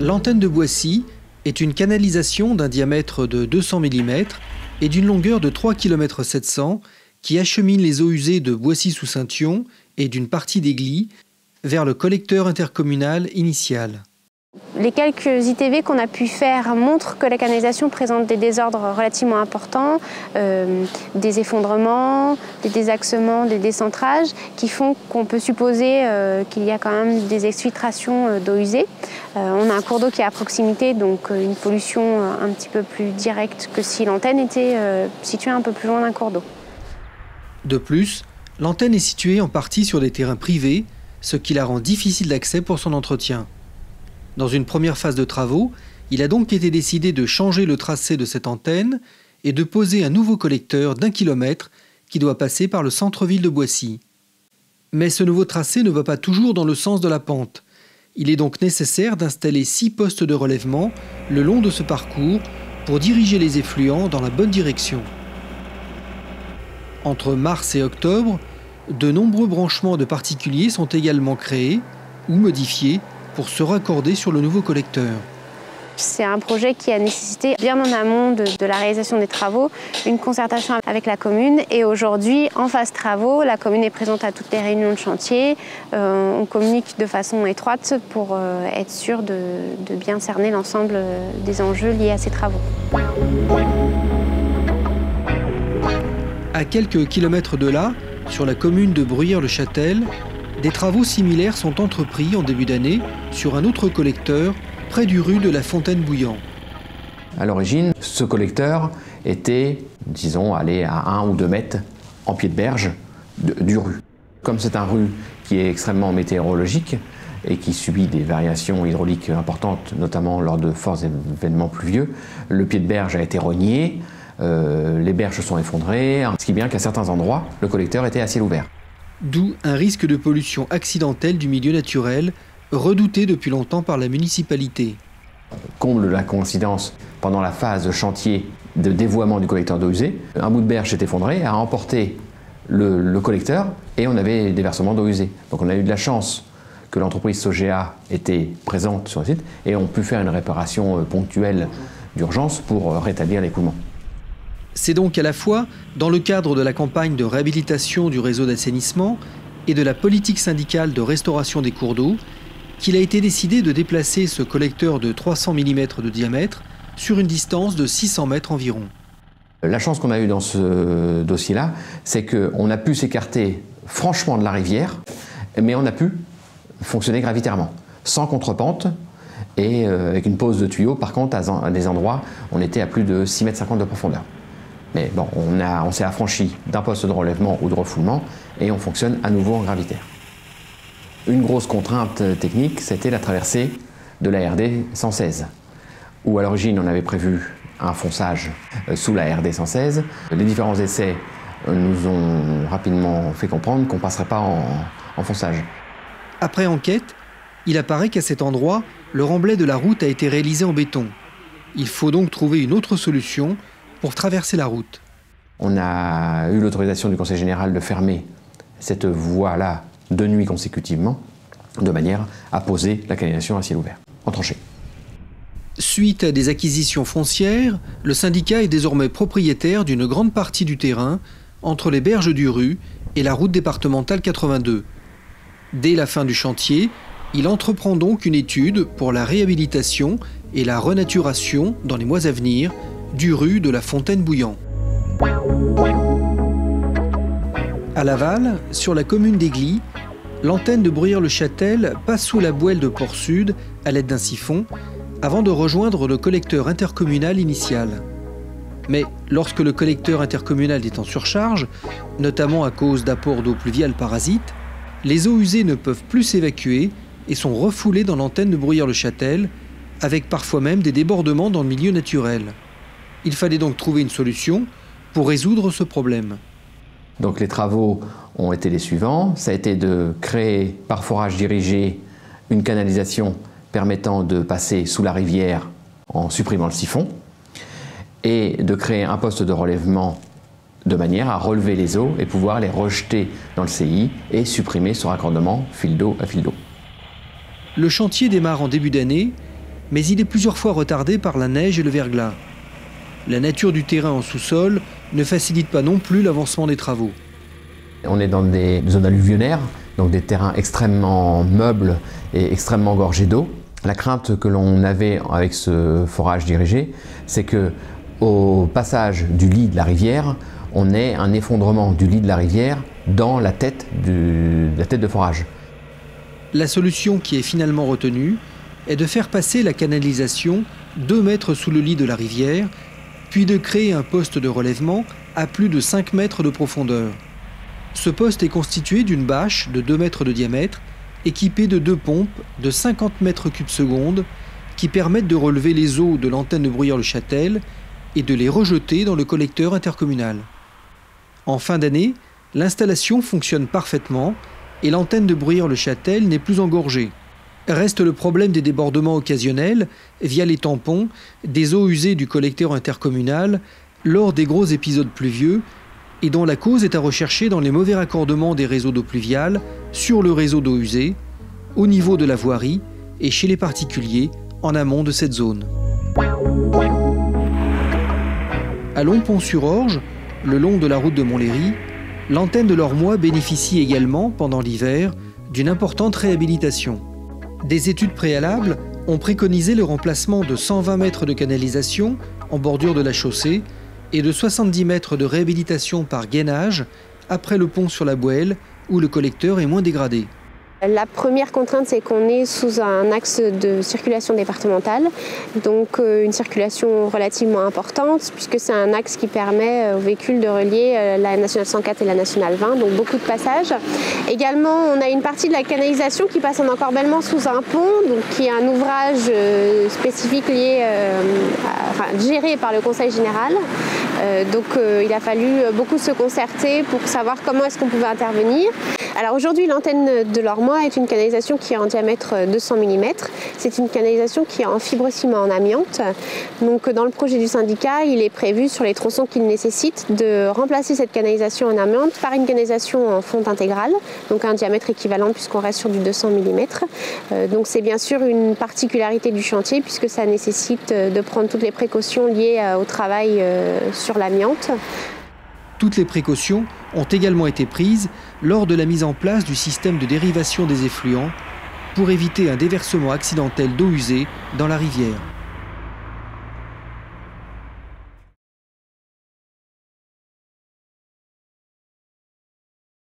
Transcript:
L'antenne de Boissy est une canalisation d'un diamètre de 200 mm et d'une longueur de 3,7 km qui achemine les eaux usées de Boissy-sous-Saint-Yon et d'une partie d'Egly vers le collecteur intercommunal initial. Les quelques ITV qu'on a pu faire montrent que la canalisation présente des désordres relativement importants, des effondrements, des désaxements, des décentrages qui font qu'on peut supposer qu'il y a quand même des exfiltrations d'eau usée. On a un cours d'eau qui est à proximité, donc une pollution un petit peu plus directe que si l'antenne était située un peu plus loin d'un cours d'eau. De plus, l'antenne est située en partie sur des terrains privés, ce qui la rend difficile d'accès pour son entretien. Dans une première phase de travaux, il a donc été décidé de changer le tracé de cette antenne et de poser un nouveau collecteur d'1 km qui doit passer par le centre-ville de Boissy. Mais ce nouveau tracé ne va pas toujours dans le sens de la pente. Il est donc nécessaire d'installer 6 postes de relèvement le long de ce parcours pour diriger les effluents dans la bonne direction. Entre mars et octobre, de nombreux branchements de particuliers sont également créés ou modifiés pour se raccorder sur le nouveau collecteur. C'est un projet qui a nécessité, bien en amont de la réalisation des travaux, une concertation avec la commune. Et aujourd'hui, en phase travaux, la commune est présente à toutes les réunions de chantier. On communique de façon étroite pour être sûr de bien cerner l'ensemble des enjeux liés à ces travaux. À quelques kilomètres de là, sur la commune de Bruyères-le-Châtel, des travaux similaires sont entrepris en début d'année sur un autre collecteur près du rue de la Fontaine-Bouillant. À l'origine, ce collecteur était, disons, allé à 1 ou 2 mètres en pied de berge du rue. Comme c'est un rue qui est extrêmement météorologique et qui subit des variations hydrauliques importantes, notamment lors de forts événements pluvieux, le pied de berge a été rogné, les berges se sont effondrées, ce qui est bien qu'à certains endroits, le collecteur était à ciel ouvert. D'où un risque de pollution accidentelle du milieu naturel, redouté depuis longtemps par la municipalité. Comble de la coïncidence, pendant la phase de chantier de dévoiement du collecteur d'eau usée, un bout de berge s'est effondré, a emporté le collecteur et on avait des versements d'eau usée. Donc on a eu de la chance que l'entreprise Sogea était présente sur le site et on pu faire une réparation ponctuelle d'urgence pour rétablir l'écoulement. C'est donc à la fois dans le cadre de la campagne de réhabilitation du réseau d'assainissement et de la politique syndicale de restauration des cours d'eau qu'il a été décidé de déplacer ce collecteur de 300 mm de diamètre sur une distance de 600 mètres environ. La chance qu'on a eue dans ce dossier-là, c'est qu'on a pu s'écarter franchement de la rivière, mais on a pu fonctionner gravitairement, sans contrepente et avec une pose de tuyaux. Par contre, à des endroits, on était à plus de 6,50 mètres de profondeur. Mais bon, on s'est affranchi d'un poste de relèvement ou de refoulement et on fonctionne à nouveau en gravitaire. Une grosse contrainte technique, c'était la traversée de la RD 116, où à l'origine on avait prévu un fonçage sous la RD 116. Les différents essais nous ont rapidement fait comprendre qu'on ne passerait pas en fonçage. Après enquête, il apparaît qu'à cet endroit, le remblai de la route a été réalisé en béton. Il faut donc trouver une autre solution pour traverser la route. On a eu l'autorisation du Conseil général de fermer cette voie-là de nuit consécutivement, de manière à poser la canalisation à ciel ouvert, en tranchée. Suite à des acquisitions foncières, le syndicat est désormais propriétaire d'une grande partie du terrain entre les berges du Rue et la route départementale 82. Dès la fin du chantier, il entreprend donc une étude pour la réhabilitation et la renaturation, dans les mois à venir, du Rue de la Fontaine-Bouillant. À l'aval, sur la commune d'Egly, l'antenne de Bruyères-le-Châtel passe sous la Bouelle de Port-Sud à l'aide d'un siphon avant de rejoindre le collecteur intercommunal initial. Mais lorsque le collecteur intercommunal est en surcharge, notamment à cause d'apports d'eau pluviale parasites, les eaux usées ne peuvent plus s'évacuer et sont refoulées dans l'antenne de Bruyères-le-Châtel, avec parfois même des débordements dans le milieu naturel. Il fallait donc trouver une solution pour résoudre ce problème. Donc les travaux ont été les suivants. Ça a été de créer par forage dirigé une canalisation permettant de passer sous la rivière en supprimant le siphon et de créer un poste de relèvement de manière à relever les eaux et pouvoir les rejeter dans le CI et supprimer ce raccordement fil d'eau à fil d'eau. Le chantier démarre en début d'année mais il est plusieurs fois retardé par la neige et le verglas. La nature du terrain en sous-sol ne facilite pas non plus l'avancement des travaux. On est dans des zones alluvionnaires, donc des terrains extrêmement meubles et extrêmement gorgés d'eau. La crainte que l'on avait avec ce forage dirigé, c'est qu'au passage du lit de la rivière, on ait un effondrement du lit de la rivière dans la tête de forage. La solution qui est finalement retenue est de faire passer la canalisation 2 mètres sous le lit de la rivière, puis de créer un poste de relèvement à plus de 5 mètres de profondeur. Ce poste est constitué d'une bâche de 2 mètres de diamètre, équipée de 2 pompes de 50 mètres cubes secondes qui permettent de relever les eaux de l'antenne de Bruyères-le-Châtel et de les rejeter dans le collecteur intercommunal. En fin d'année, l'installation fonctionne parfaitement et l'antenne de Bruyères-le-Châtel n'est plus engorgée. Reste le problème des débordements occasionnels, via les tampons, des eaux usées du collecteur intercommunal lors des gros épisodes pluvieux et dont la cause est à rechercher dans les mauvais raccordements des réseaux d'eau pluviale sur le réseau d'eau usée, au niveau de la voirie et chez les particuliers en amont de cette zone. À Longpont-sur-Orge, le long de la route de Montlhéry, l'antenne de l'Ormois bénéficie également, pendant l'hiver, d'une importante réhabilitation. Des études préalables ont préconisé le remplacement de 120 mètres de canalisation en bordure de la chaussée et de 70 mètres de réhabilitation par gainage après le pont sur la Bouelle où le collecteur est moins dégradé. La première contrainte, c'est qu'on est sous un axe de circulation départementale, donc une circulation relativement importante, puisque c'est un axe qui permet aux véhicules de relier la nationale 104 et la nationale 20, donc beaucoup de passages. Également, on a une partie de la canalisation qui passe en encorbellement sous un pont, donc qui est un ouvrage spécifique lié, géré par le Conseil général. Donc il a fallu beaucoup se concerter pour savoir comment est-ce qu'on pouvait intervenir. Alors aujourd'hui, l'antenne de l'Ormois est une canalisation qui est en diamètre 200 mm. C'est une canalisation qui est en fibrociment en amiante. Donc dans le projet du syndicat, il est prévu sur les tronçons qu'il nécessite de remplacer cette canalisation en amiante par une canalisation en fonte intégrale, donc un diamètre équivalent puisqu'on reste sur du 200 mm. Donc c'est bien sûr une particularité du chantier puisque ça nécessite de prendre toutes les précautions liées au travail sur l'amiante. Toutes les précautions ont également été prises lors de la mise en place du système de dérivation des effluents pour éviter un déversement accidentel d'eau usée dans la rivière.